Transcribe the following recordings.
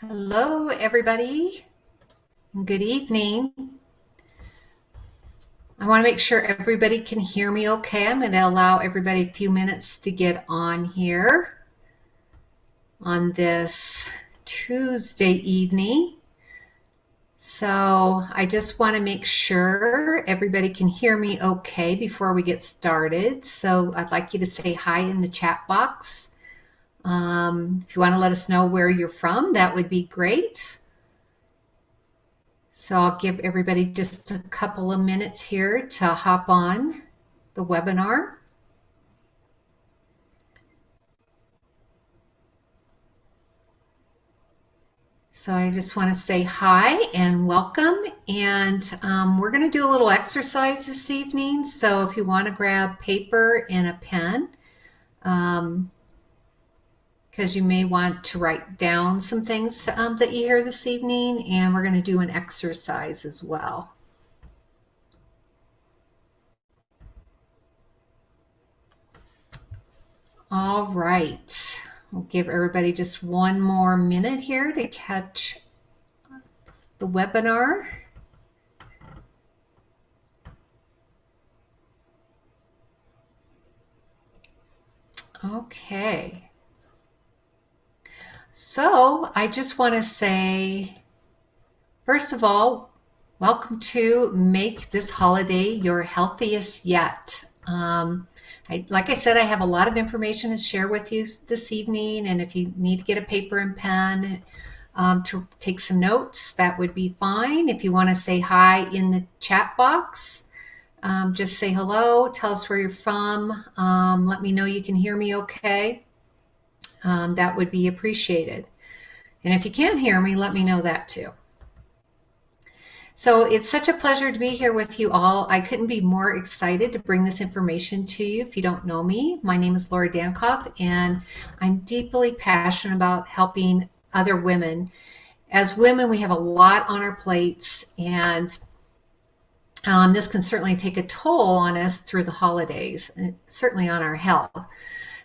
Hello, everybody. Good evening. I want to make sure everybody can hear me okay. I'm going to allow everybody a few minutes to get on here on this Tuesday evening. So I just want to make sure everybody can hear me okay before we get started. So I'd like you to say hi in the chat box. If you want to let us know where you're from, that would be great. So I'll give everybody just a couple of minutes here to hop on the webinar. So I just want to say hi and welcome. And we're going to do a little exercise this evening. So if you want to grab paper and a pen, because you may want to write down some things that you hear this evening, and we're going to do an exercise as well. All right. We'll give everybody just one more minute here to catch the webinar. Okay. So I just want to say, first of all, welcome to Make This Holiday Your Healthiest Yet. Like I said, I have a lot of information to share with you this evening, and if you need to get a paper and pen to take some notes, that would be fine. If you want to say hi in the chat box, just say hello, tell us where you're from, let me know you can hear me okay. That would be appreciated. And if you can't hear me, let me know that too. So it's such a pleasure to be here with you all. I couldn't be more excited to bring this information to you. If you don't know me, my name is Laura Dankoff, and I'm deeply passionate about helping other women. As women, we have a lot on our plates, and this can certainly take a toll on us through the holidays, and certainly on our health.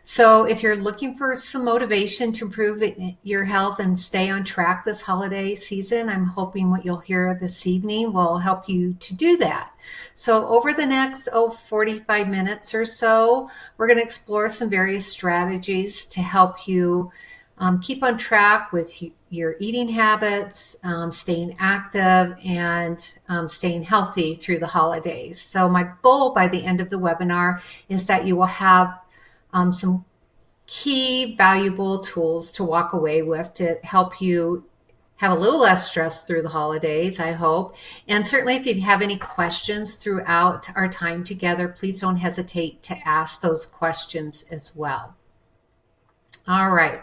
So if you're looking for some motivation to improve your health and stay on track this holiday season, I'm hoping what you'll hear this evening will help you to do that. So over the next 45 minutes or so, we're going to explore some various strategies to help you keep on track with your eating habits, staying active, and staying healthy through the holidays. So my goal by the end of the webinar is that you will have some key valuable tools to walk away with to help you have a little less stress through the holidays, I hope. And certainly if you have any questions throughout our time together, please don't hesitate to ask those questions as well. All right.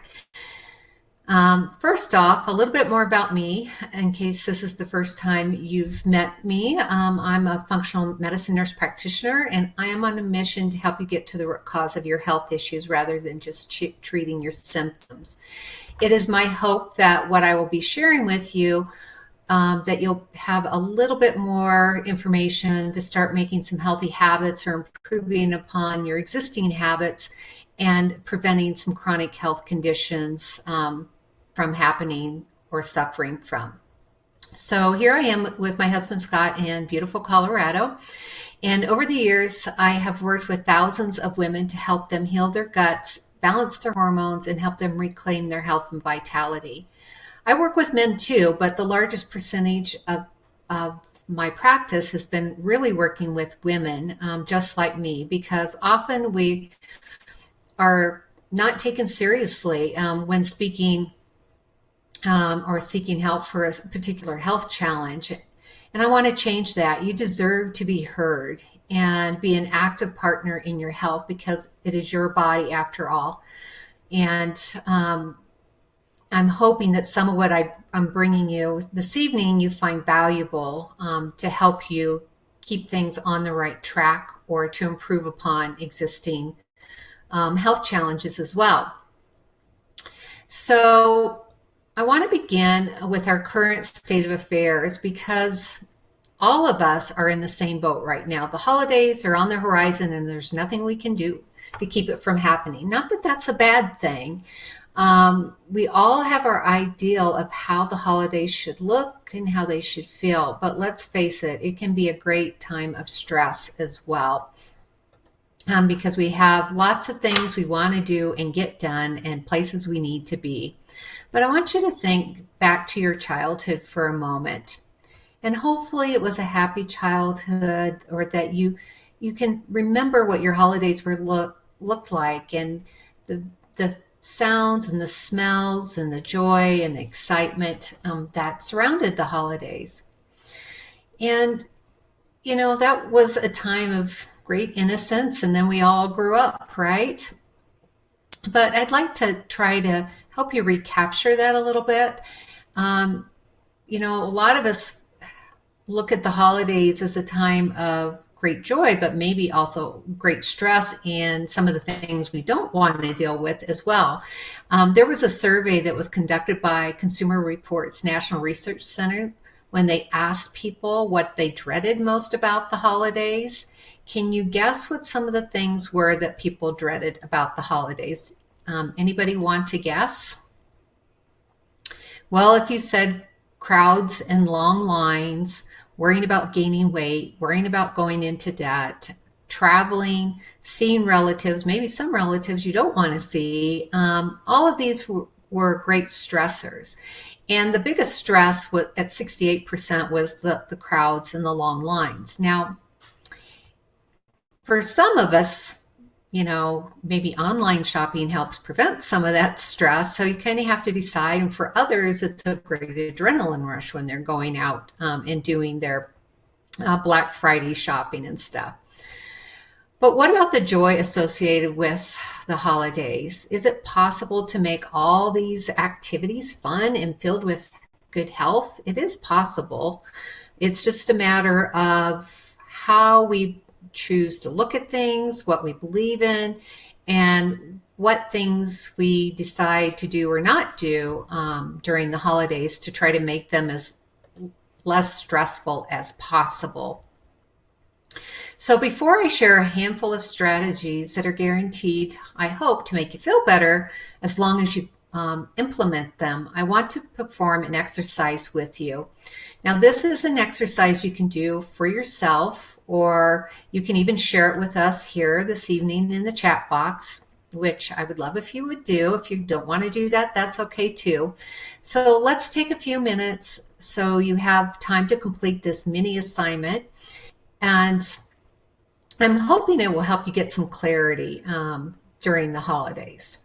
First off, a little bit more about me, in case this is the first time you've met me. I'm a functional medicine nurse practitioner, and I am on a mission to help you get to the root cause of your health issues rather than just treating your symptoms. It is my hope that what I will be sharing with you, that you'll have a little bit more information to start making some healthy habits or improving upon your existing habits and preventing some chronic health conditions from happening or suffering from. So here I am with my husband Scott in beautiful Colorado. And over the years, I have worked with thousands of women to help them heal their guts, balance their hormones, and help them reclaim their health and vitality. I work with men too, but the largest percentage of my practice has been really working with women just like me, because often we are not taken seriously when speaking or seeking help for a particular health challenge. And I want to change that. You deserve to be heard and be an active partner in your health, because it is your body after all. And I'm hoping that some of what I'm bringing you this evening you find valuable to help you keep things on the right track or to improve upon existing health challenges as well. So I want to begin with our current state of affairs, because all of us are in the same boat right now. The holidays are on the horizon, and there's nothing we can do to keep it from happening. Not that that's a bad thing, We all have our ideal of how the holidays should look and how they should feel, but let's face it, it can be a great time of stress as well. Because we have lots of things we want to do and get done and places we need to be. But I want you to think back to your childhood for a moment. And hopefully it was a happy childhood, or that you can remember what your holidays looked like, and the sounds and the smells and the joy and the excitement that surrounded the holidays. And that was a time of great innocence, and then we all grew up, right? But I'd like to try to help you recapture that a little bit. A lot of us look at the holidays as a time of great joy, but maybe also great stress and some of the things we don't want to deal with as well. There was a survey that was conducted by Consumer Reports National Research Center when they asked people what they dreaded most about the holidays. Can you guess what some of the things were that people dreaded about the holidays? Anybody want to guess? Well, if you said crowds and long lines, worrying about gaining weight, worrying about going into debt, traveling, seeing relatives, maybe some relatives you don't want to see, all of these were great stressors. And the biggest stress at 68% was the crowds and the long lines. Now, for some of us, maybe online shopping helps prevent some of that stress. So you kind of have to decide. And for others, it's a great adrenaline rush when they're going out and doing their Black Friday shopping and stuff. But what about the joy associated with the holidays? Is it possible to make all these activities fun and filled with good health? It is possible. It's just a matter of how we choose to look at things, what we believe in, and what things we decide to do or not do during the holidays to try to make them as less stressful as possible. So before I share a handful of strategies that are guaranteed, I hope, to make you feel better as long as you implement them, I want to perform an exercise with you. Now, this is an exercise you can do for yourself, or you can even share it with us here this evening in the chat box, which I would love if you would do. If you don't want to do that, that's okay too. So let's take a few minutes so you have time to complete this mini assignment. And I'm hoping it will help you get some clarity during the holidays.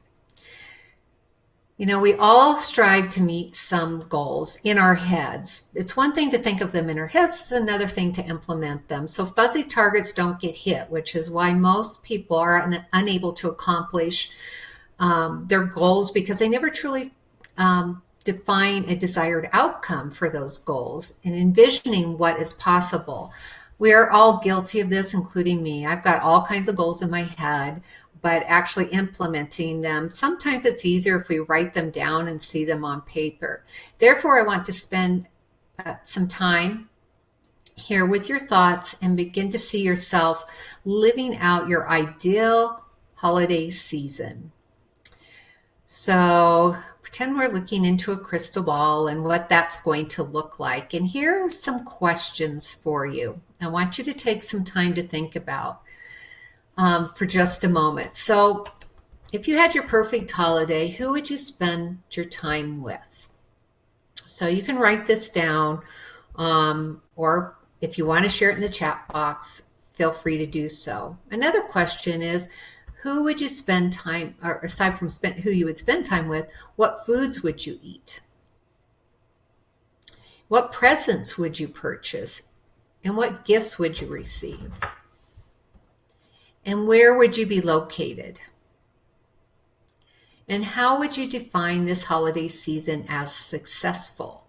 We all strive to meet some goals in our heads. It's one thing to think of them in our heads, it's another thing to implement them. So fuzzy targets don't get hit, which is why most people are unable to accomplish their goals, because they never truly define a desired outcome for those goals and envisioning what is possible. We are all guilty of this, including me. I've got all kinds of goals in my head, but actually implementing them, sometimes it's easier if we write them down and see them on paper. Therefore, I want to spend some time here with your thoughts and begin to see yourself living out your ideal holiday season. So pretend we're looking into a crystal ball and what that's going to look like. And here are some questions for you. I want you to take some time to think about for just a moment. So if you had your perfect holiday, who would you spend your time with? So you can write this down, or if you want to share it in the chat box, feel free to do so. Another question is, who would you spend time, or aside from who you would spend time with, what foods would you eat? What presents would you purchase? And what gifts would you receive? And where would you be located? And how would you define this holiday season as successful?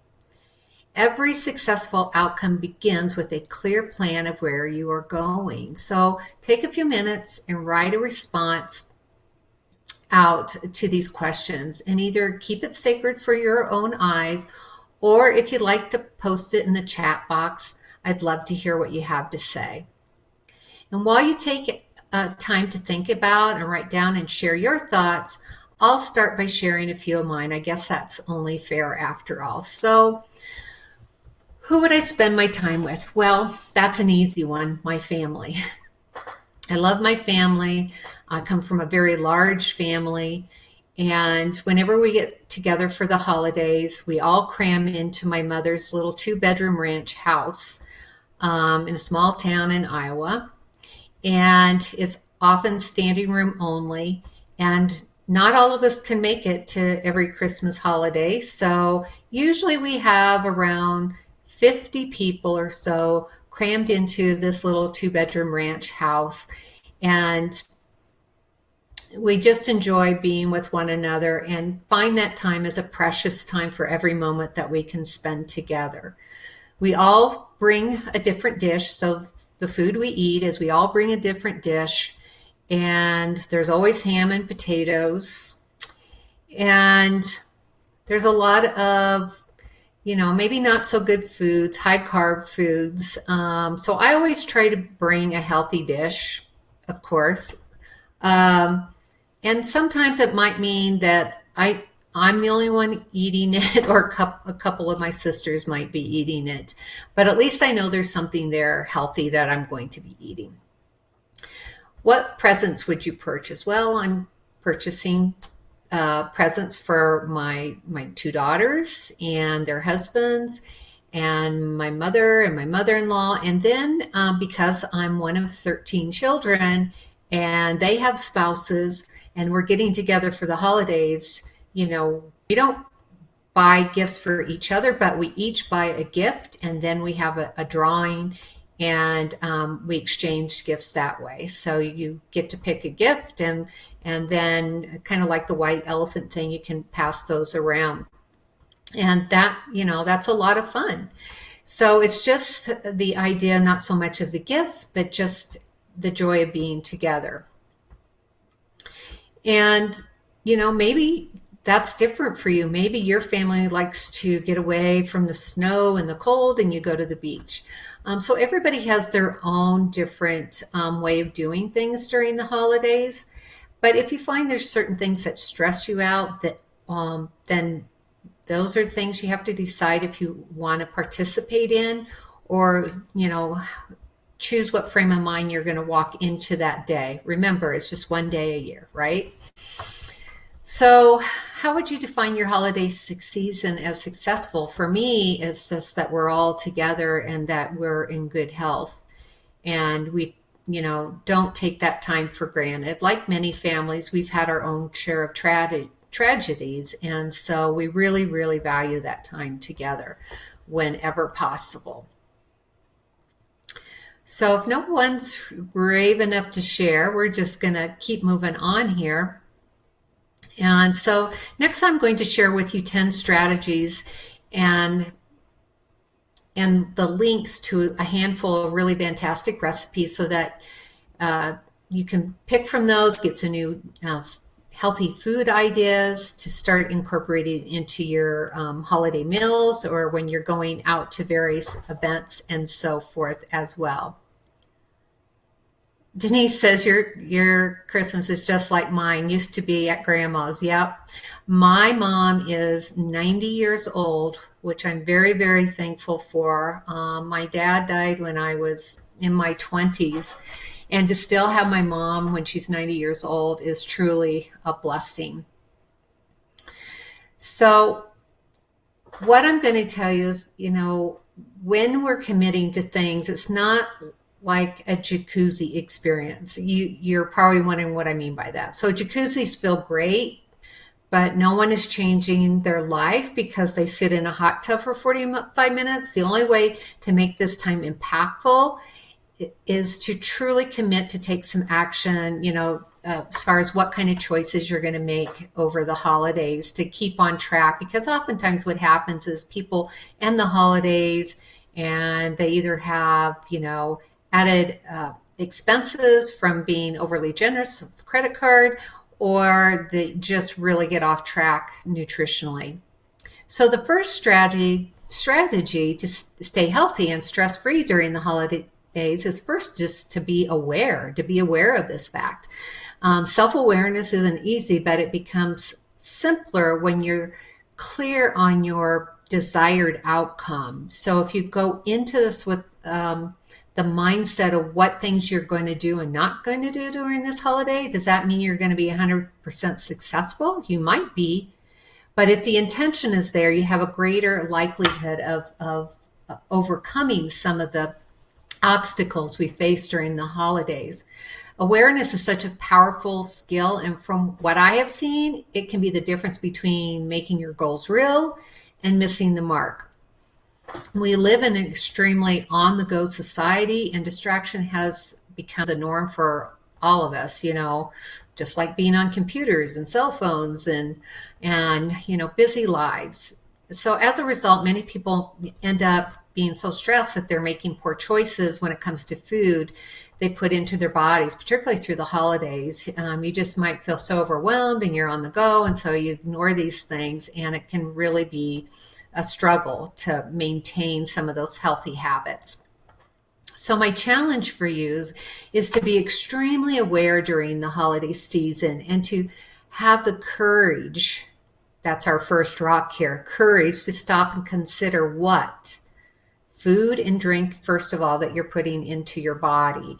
Every successful outcome begins with a clear plan of where you are going. So take a few minutes and write a response out to these questions, and either keep it sacred for your own eyes, or if you'd like to post it in the chat box, I'd love to hear what you have to say. And while you take time to think about and write down and share your thoughts, I'll start by sharing a few of mine. I guess that's only fair after all. So, who would I spend my time with? Well, that's an easy one, my family. I love my family. I come from a very large family. And whenever we get together for the holidays, we all cram into my mother's little 2-bedroom ranch house in a small town in Iowa. And it's often standing room only. And not all of us can make it to every Christmas holiday. So usually we have around 50 people or so crammed into this little 2-bedroom ranch house. And we just enjoy being with one another and find that time as a precious time for every moment that we can spend together. We all bring a different dish. So the food we eat is we all bring a different dish, and there's always ham and potatoes. And there's a lot of, maybe not so good foods, high carb foods. So I always try to bring a healthy dish, of course. And sometimes it might mean that I'm the only one eating it, or a couple of my sisters might be eating it. But at least I know there's something there healthy that I'm going to be eating. What presents would you purchase? Well, I'm purchasing presents for my 2 daughters and their husbands, and my mother and my mother-in-law. And then because I'm one of 13 children and they have spouses and we're getting together for the holidays, we don't buy gifts for each other, but we each buy a gift, and then we have a drawing, and we exchange gifts that way. So you get to pick a gift, and then kind of like the white elephant thing, you can pass those around. And that's a lot of fun. So it's just the idea, not so much of the gifts, but just the joy of being together. And, maybe that's different for you. Maybe your family likes to get away from the snow and the cold and you go to the beach. So everybody has their own different way of doing things during the holidays. But if you find there's certain things that stress you out, that then those are things you have to decide if you want to participate in, or, choose what frame of mind you're going to walk into that day. Remember, it's just one day a year, right? So how would you define your holiday season as successful? For me, it's just that we're all together and that we're in good health. And we, don't take that time for granted. Like many families, we've had our own share of tragedies. And so we really, really value that time together whenever possible. So if no one's brave enough to share, we're just going to keep moving on here. And so next I'm going to share with you 10 strategies and the links to a handful of really fantastic recipes, so that you can pick from those, get some new healthy food ideas to start incorporating into your holiday meals, or when you're going out to various events and so forth as well. Denise says your Christmas is just like mine used to be at grandma's. Yep. My mom is 90 years old, which I'm very, very thankful for. My dad died when I was in my 20s, and to still have my mom when she's 90 years old is truly a blessing. So what I'm going to tell you is, when we're committing to things, it's not like a jacuzzi experience. You're probably wondering what I mean by that. So jacuzzis feel great, but no one is changing their life because they sit in a hot tub for 45 minutes. The only way to make this time impactful is to truly commit to take some action, as far as what kind of choices you're going to make over the holidays to keep on track. Because oftentimes what happens is people end the holidays and they either have, added expenses from being overly generous with credit card, or they just really get off track nutritionally. So the first strategy to stay healthy and stress-free during the holidays is first just to be aware of this fact. Self-awareness isn't easy, but it becomes simpler when you're clear on your desired outcome. So if you go into this with the mindset of what things you're going to do and not going to do during this holiday, does that mean you're going to be 100% successful? You might be, but if the intention is there, you have a greater likelihood of overcoming some of the obstacles we face during the holidays. Awareness is such a powerful skill, and from what I have seen, it can be the difference between making your goals real and missing the mark. We live in an extremely on the go society, and distraction has become the norm for all of us, just like being on computers and cell phones and busy lives. So as a result, many people end up being so stressed that they're making poor choices when it comes to food they put into their bodies, particularly through the holidays. You just might feel so overwhelmed and you're on the go, and so you ignore these things, and it can really be a struggle to maintain some of those healthy habits. So my challenge for you is to be extremely aware during the holiday season and to have the courage. That's our first rock here. Courage to stop and consider what food and drink, first of all, that you're putting into your body.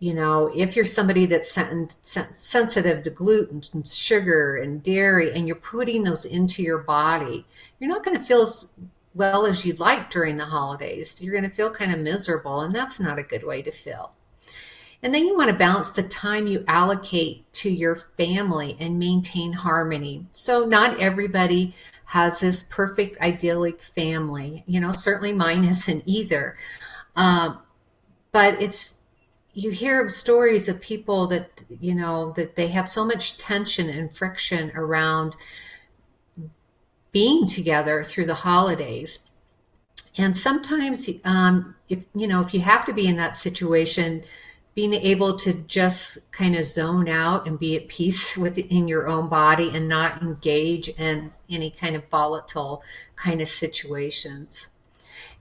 If you're somebody that's sensitive to gluten, sugar, and dairy, and you're putting those into your body, you're not going to feel as well as you'd like during the holidays. You're going to feel kind of miserable, and that's not a good way to feel. And then you want to balance the time you allocate to your family and maintain harmony. So not everybody has this perfect idyllic family. Certainly mine isn't either. But you hear of stories of people that, that they have so much tension and friction around being together through the holidays. And sometimes, if you have to be in that situation, being able to just kind of zone out and be at peace within your own body and not engage in any kind of volatile kind of situations.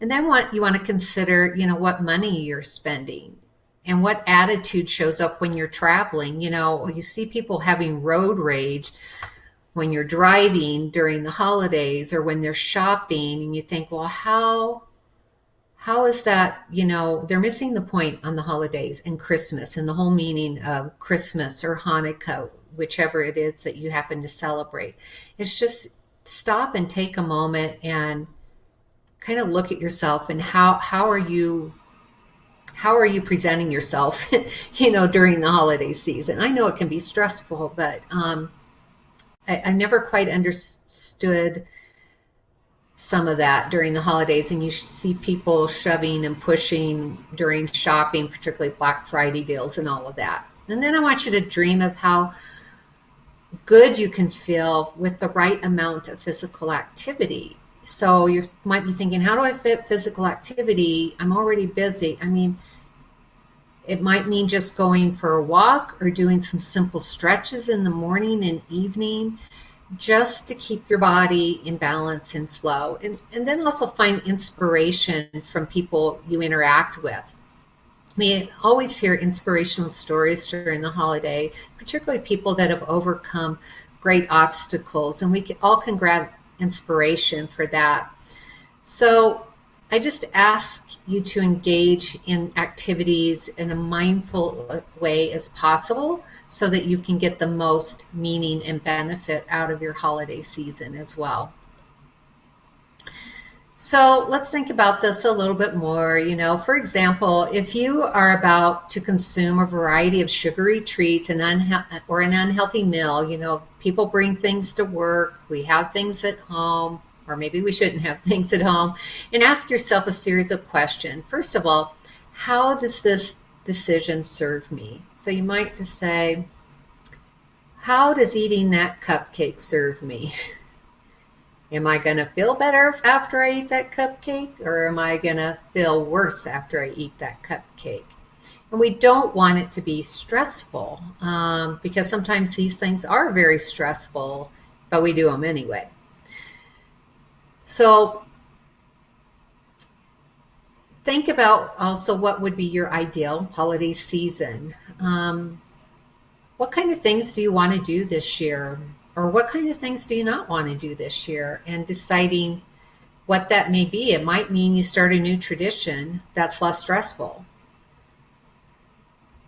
And then you want to consider, what money you're spending and what attitude shows up when you're traveling. You see people having road rage when you're driving during the holidays or when they're shopping, and you think, well, how is that? They're missing the point on the holidays and Christmas and the whole meaning of Christmas or Hanukkah, whichever it is that you happen to celebrate. It's just stop and take a moment and kind of look at yourself and how are you presenting yourself, during the holiday season. I know it can be stressful, but I never quite understood some of that during the holidays, and you see people shoving and pushing during shopping, particularly Black Friday deals and all of that. And then I want you to dream of how good you can feel with the right amount of physical activity. So you might be thinking, how do I fit physical activity? I'm already busy. It might mean just going for a walk or doing some simple stretches in the morning and evening, just to keep your body in balance and flow. And then also find inspiration from people you interact with. We always hear inspirational stories during the holiday, particularly people that have overcome great obstacles, and we all can grab inspiration for that. So I just ask you to engage in activities in a mindful way as possible so that you can get the most meaning and benefit out of your holiday season as well. So let's think about this a little bit more. For example, if you are about to consume a variety of sugary treats or an unhealthy meal, people bring things to work, we have things at home, or maybe we shouldn't have things at home, and ask yourself a series of questions. First of all, how does this decision serve me? So you might just say, how does eating that cupcake serve me? Am I going to feel better after I eat that cupcake, or am I going to feel worse after I eat that cupcake? And we don't want it to be stressful because sometimes these things are very stressful, but we do them anyway. So think about also what would be your ideal holiday season. What kind of things do you want to do this year? Or what kind of things do you not want to do this year? And deciding what that may be. It might mean you start a new tradition that's less stressful.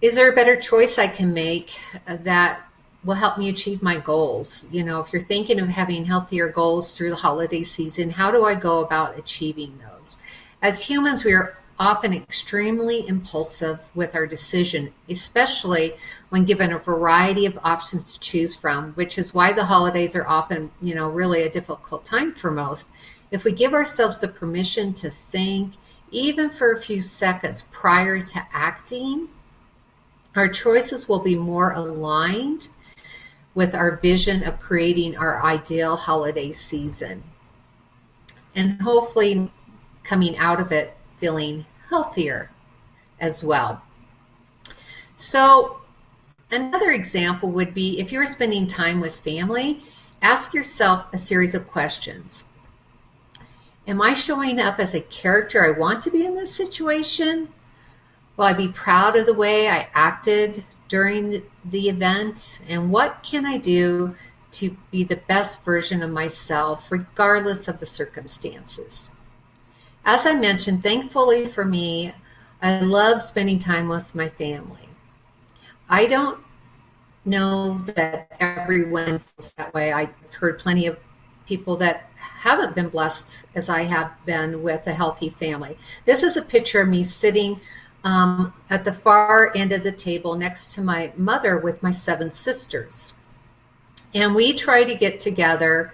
Is there a better choice I can make that will help me achieve my goals? If you're thinking of having healthier goals through the holiday season, how do I go about achieving those? As humans, we are often extremely impulsive with our decision, especially when given a variety of options to choose from, which is why the holidays are often, really a difficult time for most. If we give ourselves the permission to think, even for a few seconds prior to acting, our choices will be more aligned with our vision of creating our ideal holiday season. And hopefully coming out of it feeling healthier as well. So another example would be if you're spending time with family, ask yourself a series of questions. Am I showing up as a character I want to be in this situation? Will I be proud of the way I acted during the event? And what can I do to be the best version of myself, regardless of the circumstances? As I mentioned, thankfully for me, I love spending time with my family. I don't know that everyone feels that way. I've heard plenty of people that haven't been blessed as I have been with a healthy family. This is a picture of me sitting at the far end of the table next to my mother with my 7 sisters. And we try to get together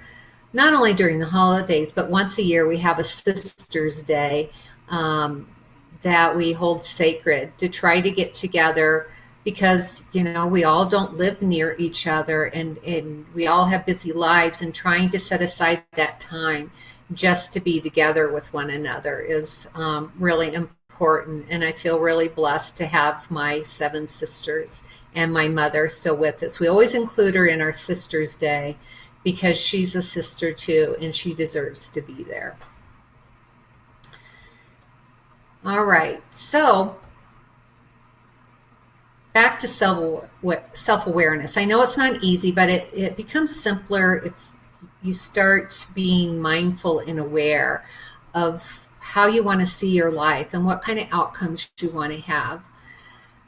not only during the holidays, but once a year we have a Sisters Day that we hold sacred to try to get together because, we all don't live near each other and we all have busy lives, and trying to set aside that time just to be together with one another is really important. And I feel really blessed to have my 7 sisters and my mother still with us. We always include her in our Sisters Day because she's a sister too, and she deserves to be there. All right, so back to self-awareness. I know it's not easy, but it becomes simpler if you start being mindful and aware of how you want to see your life and what kind of outcomes you want to have.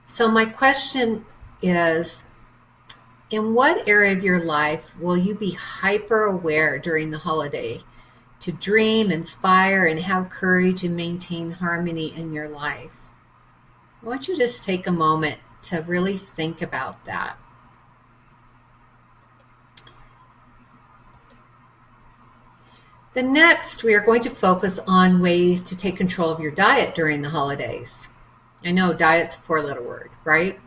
So my question is, in what area of your life will you be hyper aware during the holiday to dream, inspire, and have courage and maintain harmony in your life? I want you to just take a moment to really think about that. The next, we are going to focus on ways to take control of your diet during the holidays. I know diet's a 4-letter word, right?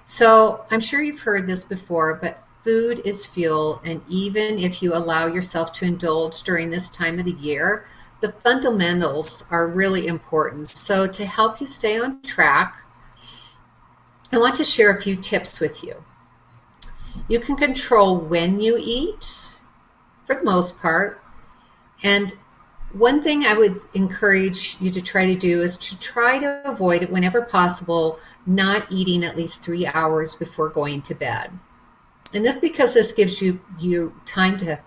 So I'm sure you've heard this before, but food is fuel, and even if you allow yourself to indulge during this time of the year, the fundamentals are really important. So to help you stay on track, I want to share a few tips with you. You can control when you eat, for the most part. And one thing I would encourage you to try to do is to try to avoid it whenever possible, not eating at least 3 hours before going to bed. And because this gives you time to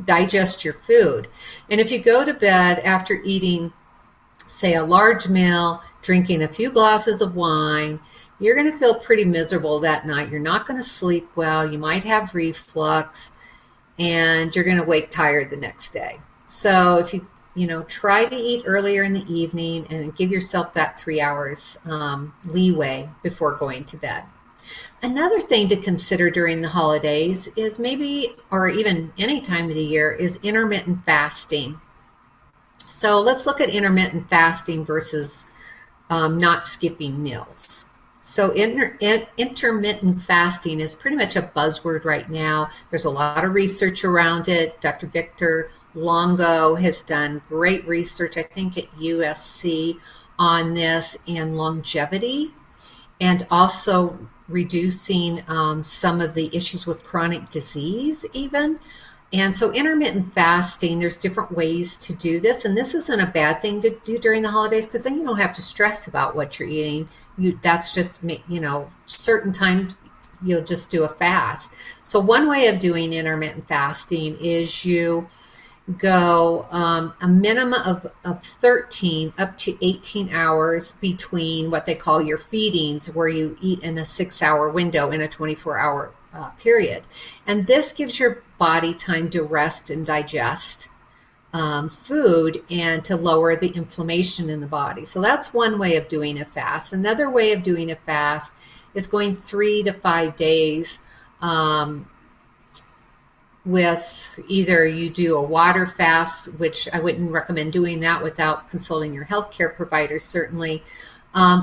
digest your food. And if you go to bed after eating, say, a large meal, drinking a few glasses of wine, you're going to feel pretty miserable that night. You're not going to sleep well. You might have reflux, and you're going to wake tired the next day. So if you try to eat earlier in the evening and give yourself that 3 hours leeway before going to bed. Another thing to consider during the holidays is maybe, or even any time of the year, is intermittent fasting. So let's look at intermittent fasting versus not skipping meals. So intermittent fasting is pretty much a buzzword right now. There's a lot of research around it. Dr. Victor Longo has done great research, I think at USC, on this and longevity, and also reducing some of the issues with chronic disease even. And so intermittent fasting, there's different ways to do this. And this isn't a bad thing to do during the holidays because then you don't have to stress about what you're eating. That's just, certain times you'll just do a fast. So one way of doing intermittent fasting is you go a minimum of 13 up to 18 hours between what they call your feedings, where you eat in a 6-hour window in a 24-hour period. And this gives your body time to rest and digest food and to lower the inflammation in the body. So that's one way of doing a fast. Another way of doing a fast is going 3 to 5 days with either you do a water fast, which I wouldn't recommend doing that without consulting your healthcare provider, certainly,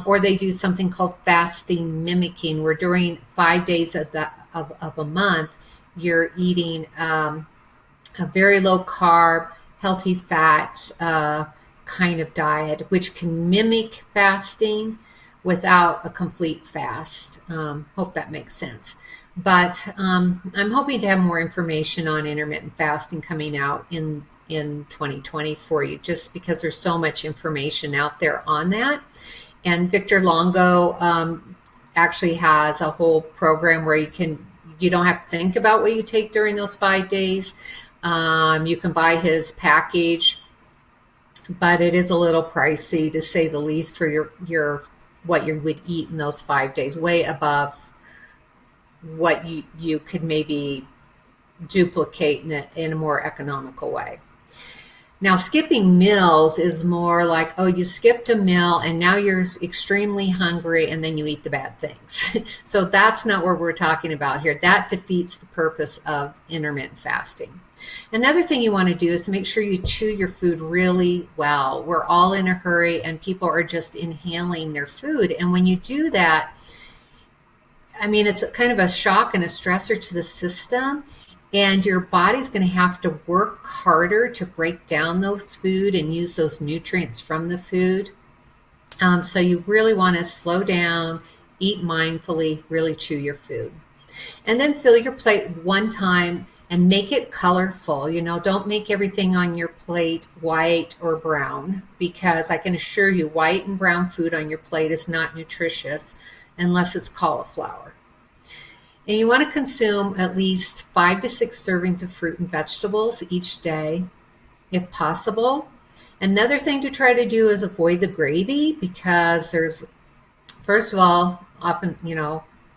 or they do something called fasting mimicking, where during 5 days of a month, you're eating a very low carb, healthy fat kind of diet, which can mimic fasting without a complete fast. Hope that makes sense. But I'm hoping to have more information on intermittent fasting coming out in 2020 for you, just because there's so much information out there on that. And Victor Longo actually has a whole program where you don't have to think about what you take during those 5 days. You can buy his package, but it is a little pricey, to say the least, for your what you would eat in those 5 days, way above what you could maybe duplicate in a more economical way. Now, skipping meals is more like, oh, you skipped a meal and now you're extremely hungry and then you eat the bad things. So that's not what we're talking about here. That defeats the purpose of intermittent fasting. Another thing you want to do is to make sure you chew your food really well. We're all in a hurry and people are just inhaling their food. And when you do that, I mean, it's kind of a shock and a stressor to the system, and your body's going to have to work harder to break down those food and use those nutrients from the food. So you really want to slow down, eat mindfully, really chew your food. And then fill your plate one time and make it colorful. You know, don't make everything on your plate white or brown, because I can assure you white and brown food on your plate is not nutritious unless it's cauliflower. And you want to consume at least 5 to 6 servings of fruit and vegetables each day, if possible. Another thing to try to do is avoid the gravy, because first of all, often,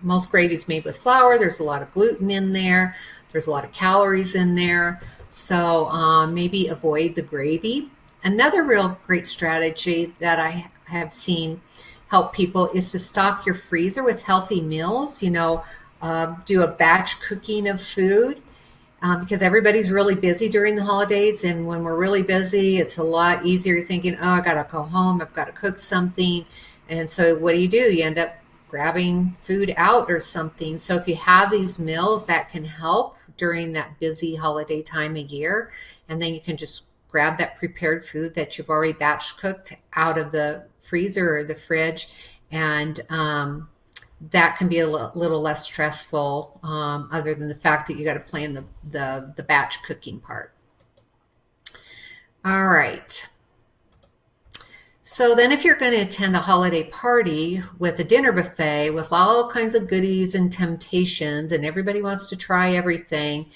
most gravy is made with flour. There's a lot of gluten in there. There's a lot of calories in there. So maybe avoid the gravy. Another real great strategy that I have seen help people is to stock your freezer with healthy meals. Do a batch cooking of food, because everybody's really busy during the holidays. And when we're really busy, it's a lot easier. You're thinking, oh, I got to go home. I've got to cook something. And so what do? You end up grabbing food out or something. So if you have these meals, that can help during that busy holiday time of year. And then you can just grab that prepared food that you've already batch cooked out of the freezer or the fridge, and that can be a little less stressful, other than the fact that you got to plan the batch cooking part. All right. So then if you're going to attend a holiday party with a dinner buffet with all kinds of goodies and temptations, and everybody wants to try everything,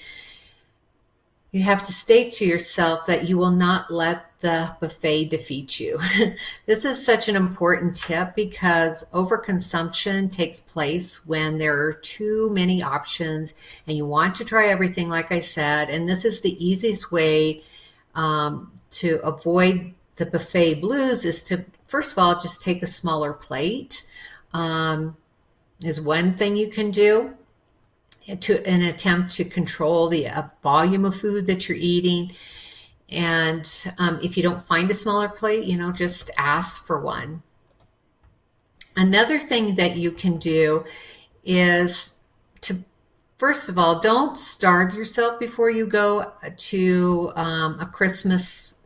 you have to state to yourself that you will not let the buffet defeat you. This is such an important tip, because overconsumption takes place when there are too many options and you want to try everything, like I said. And this is the easiest way to avoid the buffet blues, is to, first of all, just take a smaller plate, is one thing you can do to an attempt to control the volume of food that you're eating. And if you don't find a smaller plate, just ask for one. Another thing that you can do is to, first of all, don't starve yourself before you go to a Christmas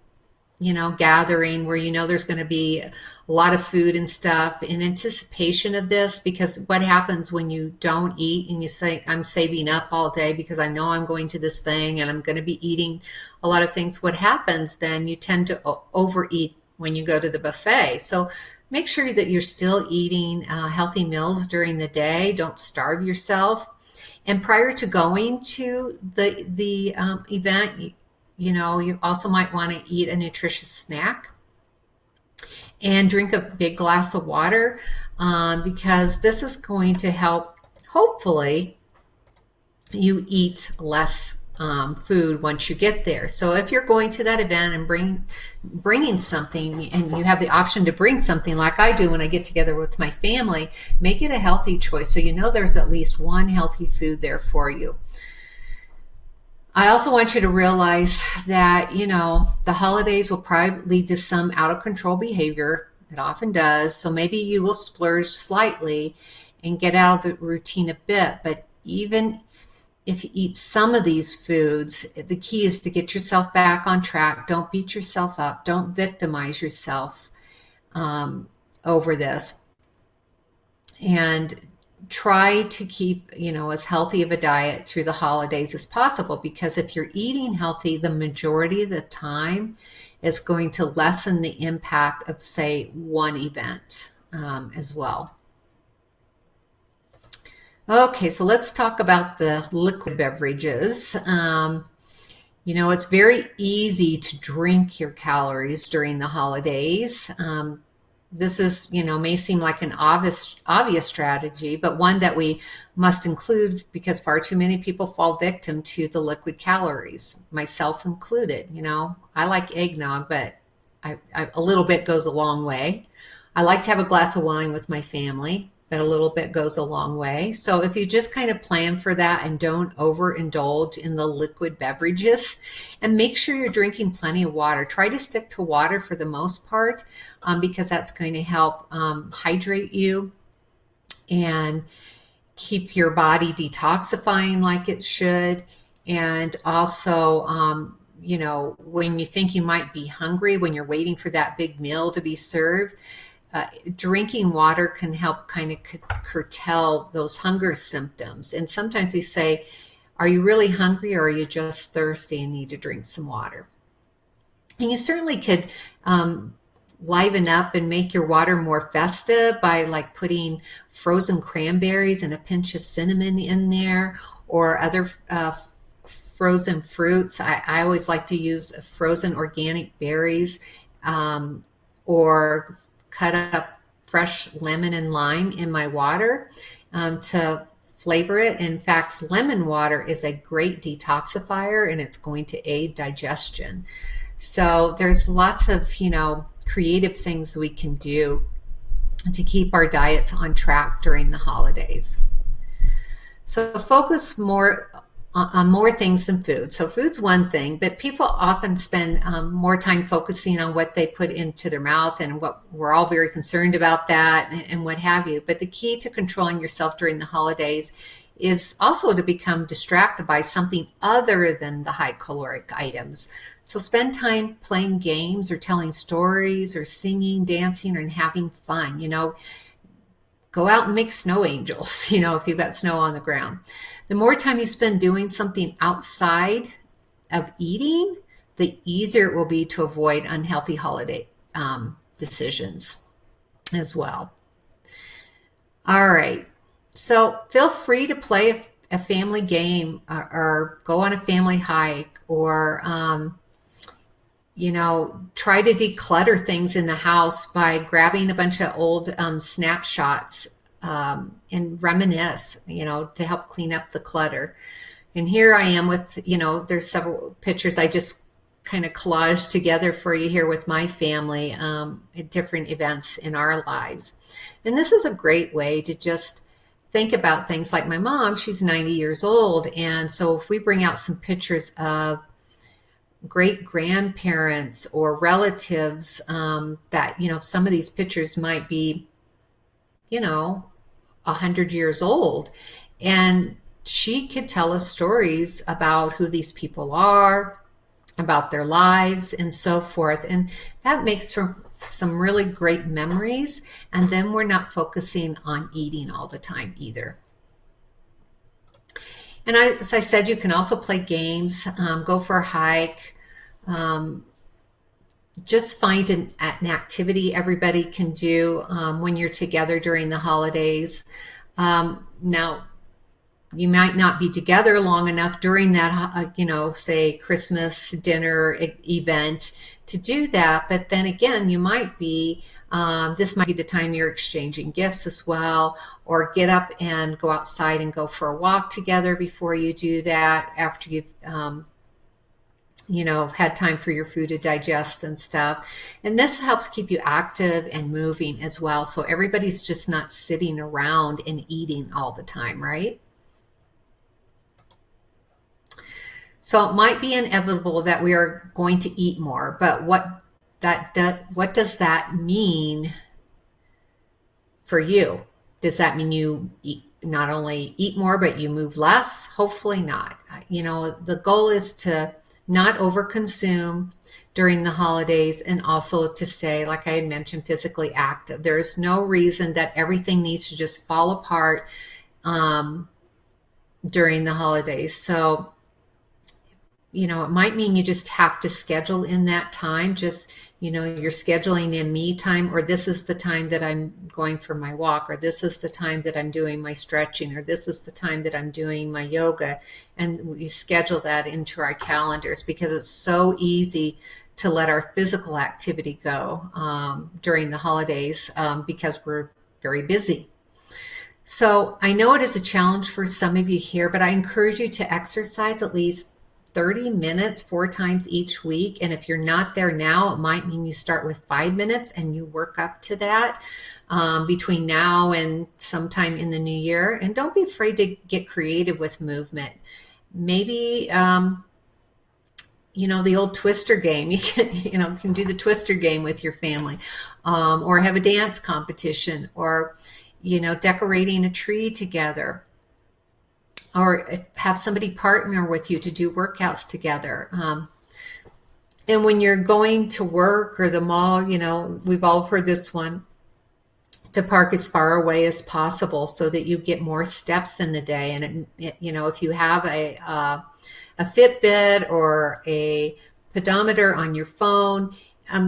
gathering where there's going to be a lot of food and stuff in anticipation of this. Because what happens when you don't eat and you say, I'm saving up all day because I know I'm going to this thing and I'm going to be eating a lot of things, what happens then? You tend to overeat when you go to the buffet. So make sure that you're still eating healthy meals during the day. Don't starve yourself. And prior to going to the event, you also might want to eat a nutritious snack and drink a big glass of water, because this is going to help, hopefully, you eat less food once you get there. So if you're going to that event and bringing something, and you have the option to bring something like I do when I get together with my family, make it a healthy choice so you know there's at least one healthy food there for you. I also want you to realize that, the holidays will probably lead to some out of control behavior. It often does. So maybe you will splurge slightly and get out of the routine a bit. But even if you eat some of these foods, the key is to get yourself back on track. Don't beat yourself up. Don't victimize yourself over this. And try to keep, as healthy of a diet through the holidays as possible, because if you're eating healthy, the majority of the time is going to lessen the impact of, say, one event as well. Okay, so let's talk about the liquid beverages. It's very easy to drink your calories during the holidays. This is, may seem like an obvious strategy, but one that we must include because far too many people fall victim to the liquid calories, myself included. I like eggnog, but a little bit goes a long way. I like to have a glass of wine with my family, but a little bit goes a long way. So if you just kind of plan for that and don't overindulge in the liquid beverages, and make sure you're drinking plenty of water. Try to stick to water for the most part, because that's going to help hydrate you and keep your body detoxifying like it should. And also, when you think you might be hungry, when you're waiting for that big meal to be served, drinking water can help kind of curtail those hunger symptoms. And sometimes we say, are you really hungry, or are you just thirsty and need to drink some water? And you certainly could liven up and make your water more festive by like putting frozen cranberries and a pinch of cinnamon in there, or other frozen fruits. I always like to use frozen organic berries, or cut up fresh lemon and lime in my water to flavor it. In fact, lemon water is a great detoxifier, and it's going to aid digestion. So there's lots of, creative things we can do to keep our diets on track during the holidays. So focus more on more things than food. So food's one thing, but people often spend more time focusing on what they put into their mouth, and what we're all very concerned about that and what have you. But the key to controlling yourself during the holidays is also to become distracted by something other than the high caloric items. So spend time playing games or telling stories or singing, dancing, and having fun. Go out and make snow angels, if you've got snow on the ground. The more time you spend doing something outside of eating, the easier it will be to avoid unhealthy holiday decisions as well. All right. So feel free to play a family game, or go on a family hike, or, try to declutter things in the house by grabbing a bunch of old snapshots and reminisce, to help clean up the clutter. And here I am with, there's several pictures I just kind of collaged together for you here with my family at different events in our lives. And this is a great way to just think about things. Like my mom, she's 90 years old. And so if we bring out some pictures of great grandparents or relatives, that, some of these pictures might be, 100 years old, and she could tell us stories about who these people are, about their lives, and so forth. And that makes for some really great memories. And then we're not focusing on eating all the time either. And as I said, you can also play games, go for a hike, just find an activity everybody can do when you're together during the holidays. Now, you might not be together long enough during that, say Christmas dinner event to do that. But then again, this might be the time you're exchanging gifts as well, or get up and go outside and go for a walk together before you do that, after you've, had time for your food to digest and stuff. And this helps keep you active and moving as well. So everybody's just not sitting around and eating all the time, right? So it might be inevitable that we are going to eat more, but what does that mean for you? Does that mean you not only eat more, but you move less? Hopefully not. The goal is to not overconsume during the holidays, and also to stay, like I had mentioned, physically active. There's no reason that everything needs to just fall apart during the holidays. So it might mean you just have to schedule in that time. Just, you're scheduling in me time, or this is the time that I'm going for my walk, or this is the time that I'm doing my stretching, or this is the time that I'm doing my yoga. And we schedule that into our calendars, because it's so easy to let our physical activity go during the holidays because we're very busy. So I know it is a challenge for some of you here, but I encourage you to exercise at least 30 minutes 4 times each week. And if you're not there now, it might mean you start with 5 minutes and you work up to that between now and sometime in the new year. And don't be afraid to get creative with movement. Maybe, the old Twister game. You can do the Twister game with your family, or have a dance competition, or, decorating a tree together, or have somebody partner with you to do workouts together. And when you're going to work or the mall, we've all heard this one, to park as far away as possible so that you get more steps in the day. And if you have a Fitbit or a pedometer on your phone,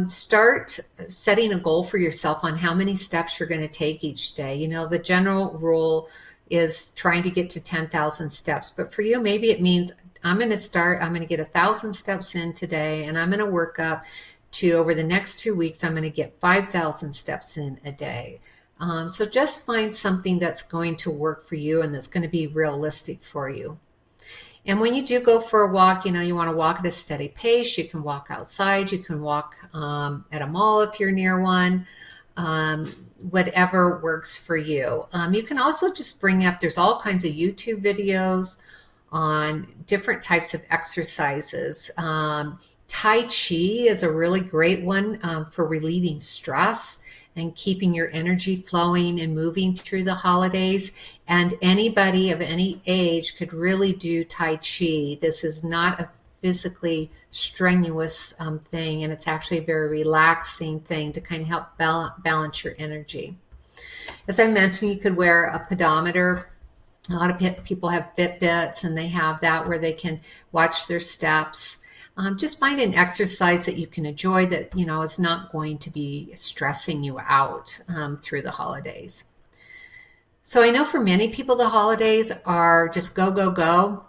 start setting a goal for yourself on how many steps you're going to take each day. The general rule is trying to get to 10,000 steps. But for you, maybe it means I'm going to get 1,000 steps in today, and I'm going to work up to, over the next 2 weeks, I'm going to get 5,000 steps in a day. So just find something that's going to work for you and that's going to be realistic for you. And when you do go for a walk, you want to walk at a steady pace. You can walk outside. You can walk at a mall if you're near one. Whatever works for you. You can also just bring up, there's all kinds of YouTube videos on different types of exercises. Tai Chi is a really great one for relieving stress and keeping your energy flowing and moving through the holidays. And anybody of any age could really do Tai Chi. This is not a physically strenuous thing, and it's actually a very relaxing thing to kind of help balance your energy. As I mentioned, you could wear a pedometer. A lot of people have Fitbits, and they have that where they can watch their steps. Just find an exercise that you can enjoy that is not going to be stressing you out through the holidays. So I know for many people the holidays are just go, go, go.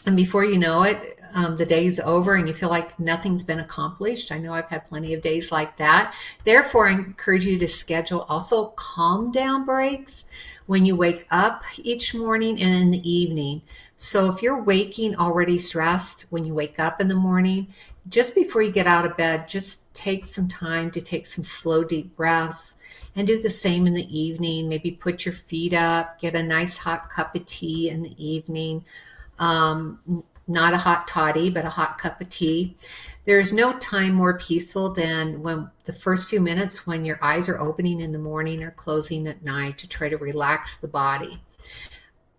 And before you know it, the day's over and you feel like nothing's been accomplished. I know I've had plenty of days like that. Therefore, I encourage you to schedule also calm down breaks when you wake up each morning and in the evening. So if you're waking already stressed when you wake up in the morning, just before you get out of bed, just take some time to take some slow, deep breaths, and do the same in the evening. Maybe put your feet up, get a nice hot cup of tea in the evening. Not a hot toddy, but a hot cup of tea. There's no time more peaceful than when the first few minutes when your eyes are opening in the morning or closing at night, to try to relax the body.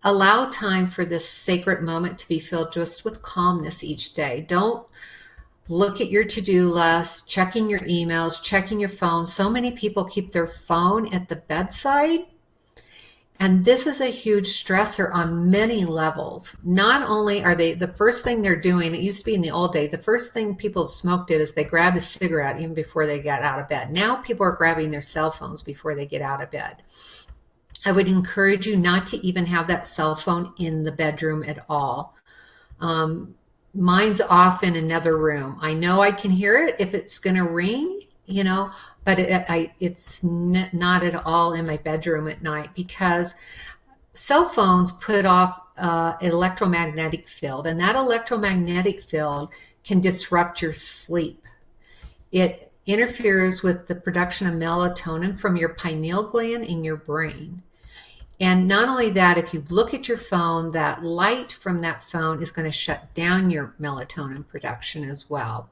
Allow time for this sacred moment to be filled just with calmness each day. Don't look at your to-do list, checking your emails, checking your phone. So many people keep their phone at the bedside, And this is a huge stressor on many levels. Not only are they, the first thing they're doing, it used to be in the old day, the first thing people smoked did is they grabbed a cigarette even before they got out of bed. Now people are grabbing their cell phones before they get out of bed. I would encourage you not to even have that cell phone in the bedroom at all. Mine's off in another room. I know I can hear it if it's going to ring, but it's not at all in my bedroom at night, because cell phones put off an electromagnetic field, and that electromagnetic field can disrupt your sleep. It interferes with the production of melatonin from your pineal gland in your brain. And not only that, if you look at your phone, that light from that phone is going to shut down your melatonin production as well.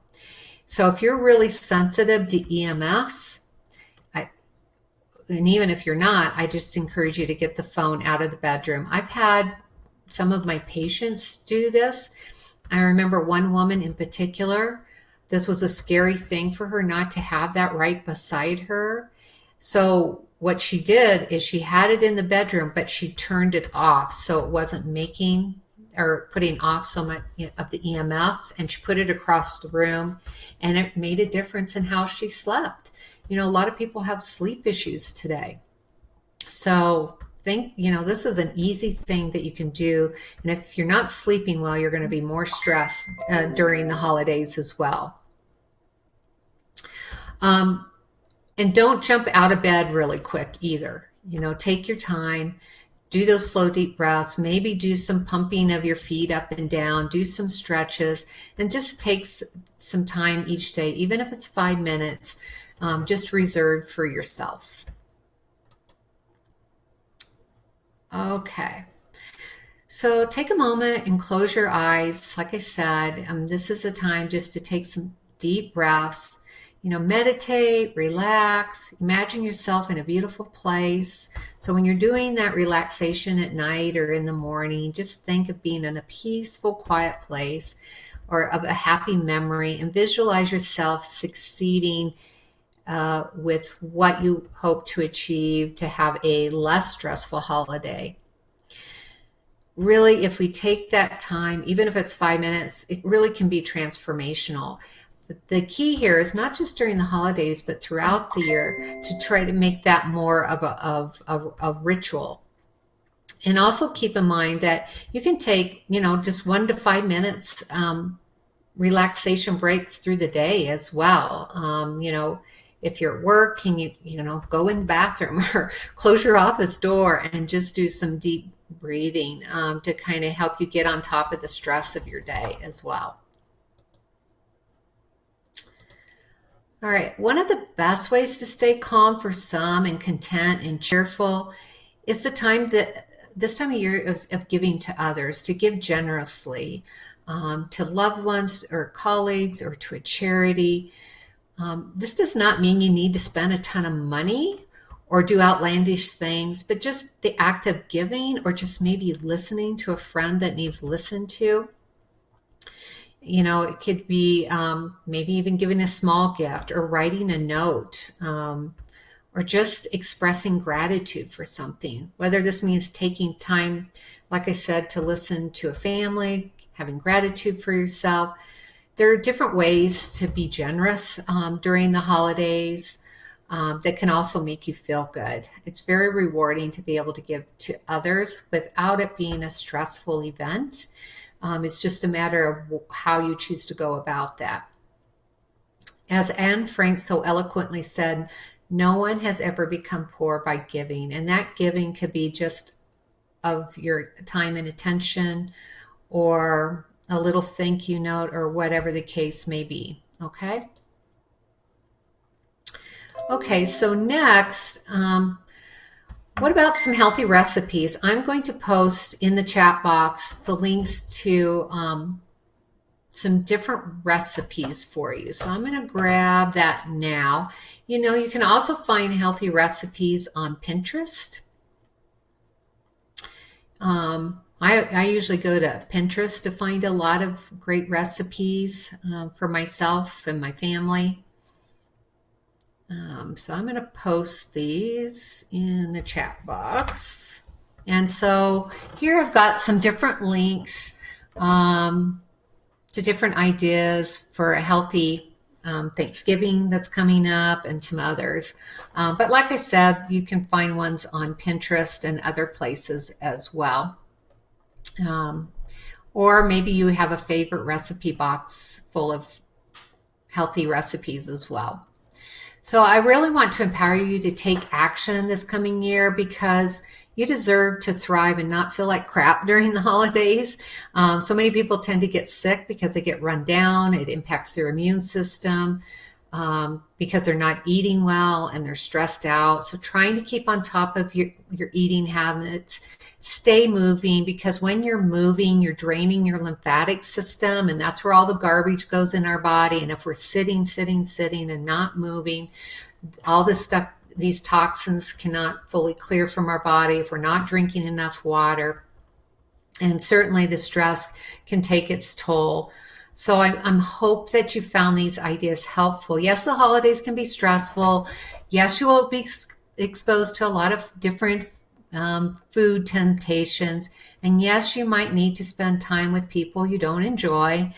So if you're really sensitive to EMFs, and even if you're not, I just encourage you to get the phone out of the bedroom. I've had some of my patients do this. I remember one woman in particular, this was a scary thing for her not to have that right beside her. So what she did is she had it in the bedroom, but she turned it off so it wasn't making or putting off so much of the EMFs, and she put it across the room, and it made a difference in how she slept. A lot of people have sleep issues today. So this is an easy thing that you can do. And if you're not sleeping well, you're going to be more stressed during the holidays as well. And don't jump out of bed really quick either. Take your time, do those slow, deep breaths, maybe do some pumping of your feet up and down, do some stretches, and just take some time each day, even if it's 5 minutes, just reserved for yourself. Okay. So take a moment and close your eyes. Like I said, this is a time just to take some deep breaths. Meditate, relax, imagine yourself in a beautiful place. So when you're doing that relaxation at night or in the morning, just think of being in a peaceful, quiet place or of a happy memory, and visualize yourself succeeding with what you hope to achieve to have a less stressful holiday. Really, if we take that time, even if it's 5 minutes, it really can be transformational. The key here is not just during the holidays, but throughout the year, to try to make that more of a ritual. And also keep in mind that you can take, just 1 to 5 minutes relaxation breaks through the day as well. If you're at work, can you go in the bathroom or close your office door and just do some deep breathing to kind of help you get on top of the stress of your day as well. All right, one of the best ways to stay calm for some and content and cheerful is this time of year of giving to others, to give generously to loved ones or colleagues or to a charity. This does not mean you need to spend a ton of money or do outlandish things, but just the act of giving, or just maybe listening to a friend that needs listened to. It could be maybe even giving a small gift or writing a note or just expressing gratitude for something, whether this means taking time, like I said, to listen to a family, having gratitude for yourself. There are different ways to be generous during the holidays that can also make you feel good. It's very rewarding to be able to give to others without it being a stressful event. It's just a matter of how you choose to go about that. As Anne Frank so eloquently said, no one has ever become poor by giving. And that giving could be just of your time and attention, or a little thank you note, or whatever the case may be. Okay? Okay, so next, what about some healthy recipes? I'm going to post in the chat box the links to some different recipes for you. So I'm going to grab that now. You can also find healthy recipes on Pinterest. I usually go to Pinterest to find a lot of great recipes for myself and my family. So I'm going to post these in the chat box. And so here I've got some different links to different ideas for a healthy Thanksgiving that's coming up and some others. But like I said, you can find ones on Pinterest and other places as well. Or maybe you have a favorite recipe box full of healthy recipes as well. So I really want to empower you to take action this coming year because you deserve to thrive and not feel like crap during the holidays. So many people tend to get sick because they get run down. It impacts their immune system because they're not eating well and they're stressed out. So trying to keep on top of your eating habits, stay moving, because when you're moving, you're draining your lymphatic system, and that's where all the garbage goes in our body. And if we're sitting and not moving, all this stuff, these toxins cannot fully clear from our body if we're not drinking enough water. And certainly the stress can take its toll. So I'm hope that you found these ideas helpful. Yes, the holidays can be stressful. Yes, you will be exposed to a lot of different food temptations. And yes, you might need to spend time with people you don't enjoy,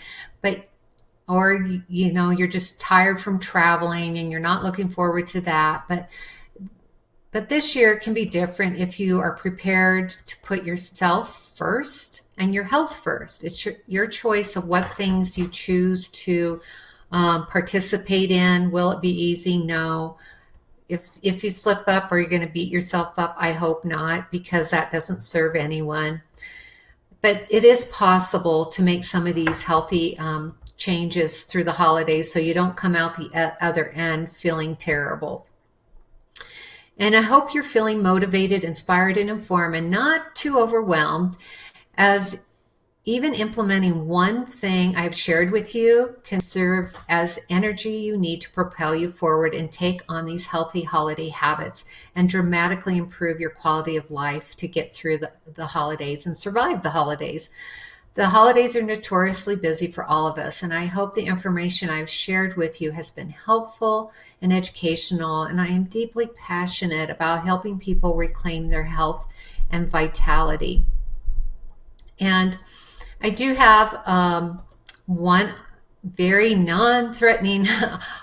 or you're just tired from traveling and you're not looking forward to that. But this year can be different if you are prepared to put yourself first and your health first. It's your choice of what things you choose to participate in. Will it be easy? No. If you slip up, are you going to beat yourself up? I hope not, because that doesn't serve anyone. But it is possible to make some of these healthy changes through the holidays so you don't come out the other end feeling terrible. And I hope you're feeling motivated, inspired, and informed, and not too overwhelmed, as even implementing one thing I've shared with you can serve as energy you need to propel you forward and take on these healthy holiday habits and dramatically improve your quality of life to get through the holidays and survive the holidays. The holidays are notoriously busy for all of us, and I hope the information I've shared with you has been helpful and educational, and I am deeply passionate about helping people reclaim their health and vitality. And I do have one very non-threatening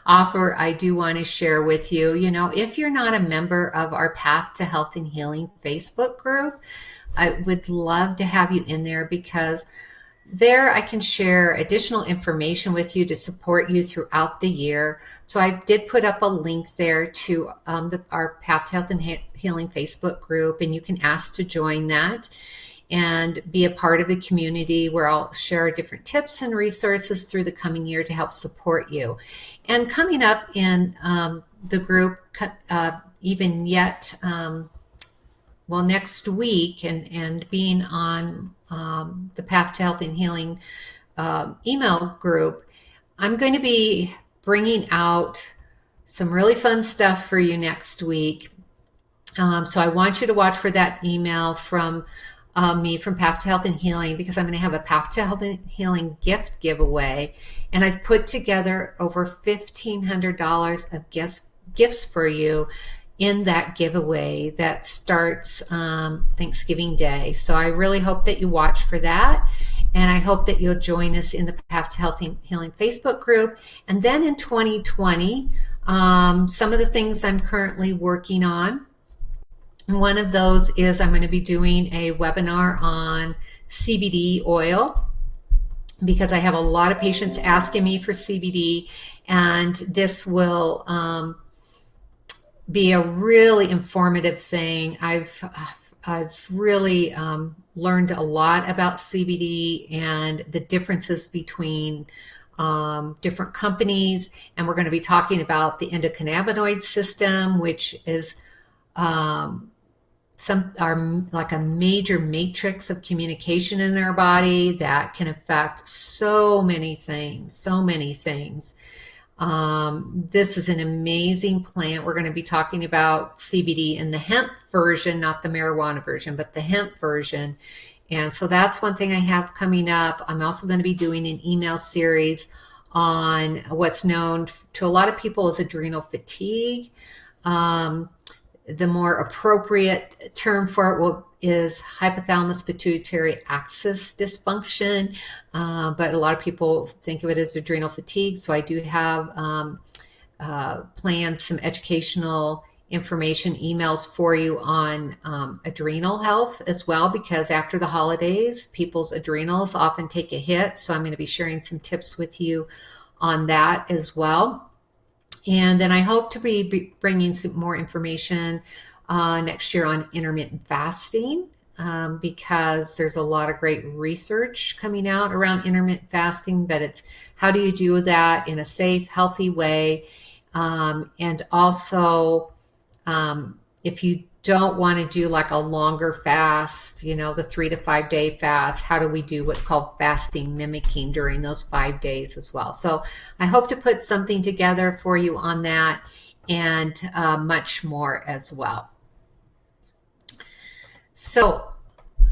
offer I do want to share with you. If you're not a member of our Path to Health and Healing Facebook group, I would love to have you in there, because there I can share additional information with you to support you throughout the year. So I did put up a link there to our Path to Health and Healing Facebook group, and you can ask to join that and be a part of the community where I'll share different tips and resources through the coming year to help support you. And coming up in the group, even yet, next week, and being on the Path to Health and Healing email group, I'm going to be bringing out some really fun stuff for you next week. So I want you to watch for that email from me from Path to Health and Healing, because I'm going to have a Path to Health and Healing gift giveaway. And I've put together over $1,500 of gifts for you in that giveaway that starts Thanksgiving Day. So I really hope that you watch for that. And I hope that you'll join us in the Path to Health and Healing Facebook group. And then in 2020, some of the things I'm currently working on. And one of those is I'm going to be doing a webinar on CBD oil, because I have a lot of patients asking me for CBD, and this will be a really informative thing. I've really learned a lot about CBD and the differences between different companies, and we're going to be talking about the endocannabinoid system, which is like a major matrix of communication in our body that can affect so many things. This is an amazing plant. We're going to be talking about CBD in the hemp version, not the marijuana version, but the hemp version. And so that's one thing I have coming up. I'm also going to be doing an email series on what's known to a lot of people as adrenal fatigue. The more appropriate term for it is hypothalamus pituitary axis dysfunction, but a lot of people think of it as adrenal fatigue. So I do have planned some educational information emails for you on adrenal health as well, because after the holidays, people's adrenals often take a hit. So I'm going to be sharing some tips with you on that as well. And then I hope to be bringing some more information next year on intermittent fasting, because there's a lot of great research coming out around intermittent fasting, but it's how do you do that in a safe, healthy way? And also, if you don't want to do like a longer fast, the 3 to 5 day fast, how do we do what's called fasting mimicking during those 5 days as well? So I hope to put something together for you on that, and much more as well. So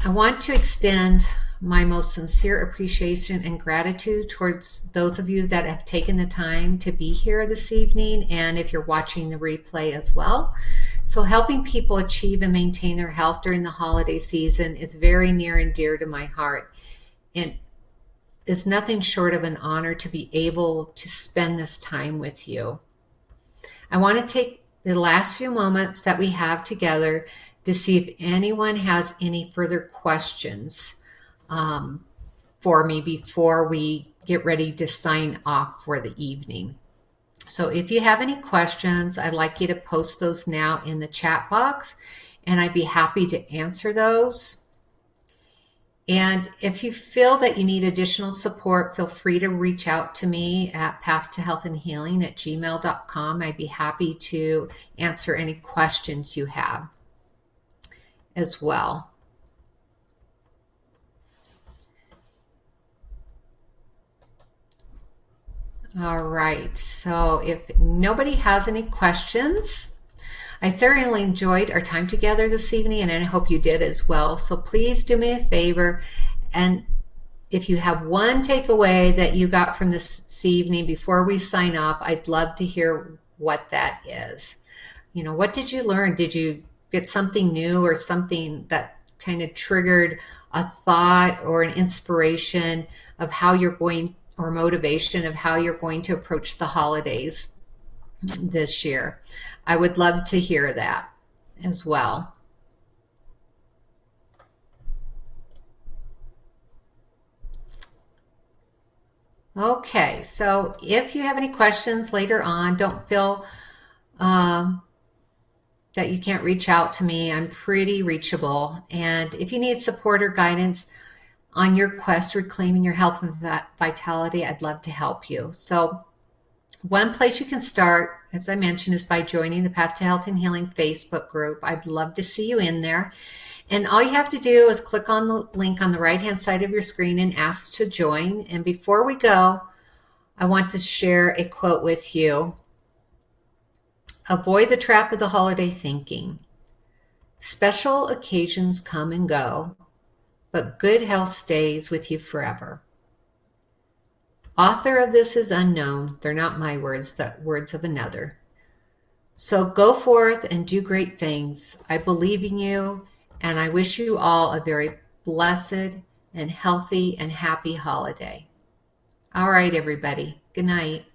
I want to extend my most sincere appreciation and gratitude towards those of you that have taken the time to be here this evening, and if you're watching the replay as well. So helping people achieve and maintain their health during the holiday season is very near and dear to my heart, and is nothing short of an honor to be able to spend this time with you. I want to take the last few moments that we have together to see if anyone has any further questions for me before we get ready to sign off for the evening. So if you have any questions, I'd like you to post those now in the chat box, and I'd be happy to answer those. And if you feel that you need additional support, feel free to reach out to me at pathtohealthandhealing@gmail.com. I'd be happy to answer any questions you have as well. All right, so if nobody has any questions, I thoroughly enjoyed our time together this evening, and I hope you did as well. So please do me a favor, and if you have one takeaway that you got from this evening before we sign off, I'd love to hear what that is. What did you learn? Did you get something new, or something that kind of triggered a thought or an inspiration of how you're going, or motivation of how you're going to approach the holidays this year? I would love to hear that as well. Okay, so if you have any questions later on, don't feel that you can't reach out to me. I'm pretty reachable. And if you need support or guidance on your quest reclaiming your health and vitality, I'd love to help you. So one place you can start, as I mentioned, is by joining the Path to Health and Healing Facebook group. I'd love to see you in there. And all you have to do is click on the link on the right-hand side of your screen and ask to join. And before we go, I want to share a quote with you. Avoid the trap of the holiday thinking. Special occasions come and go, but good health stays with you forever. Author of this is unknown. They're not my words, the words of another. So go forth and do great things. I believe in you, and I wish you all a very blessed and healthy and happy holiday. All right, everybody. Good night.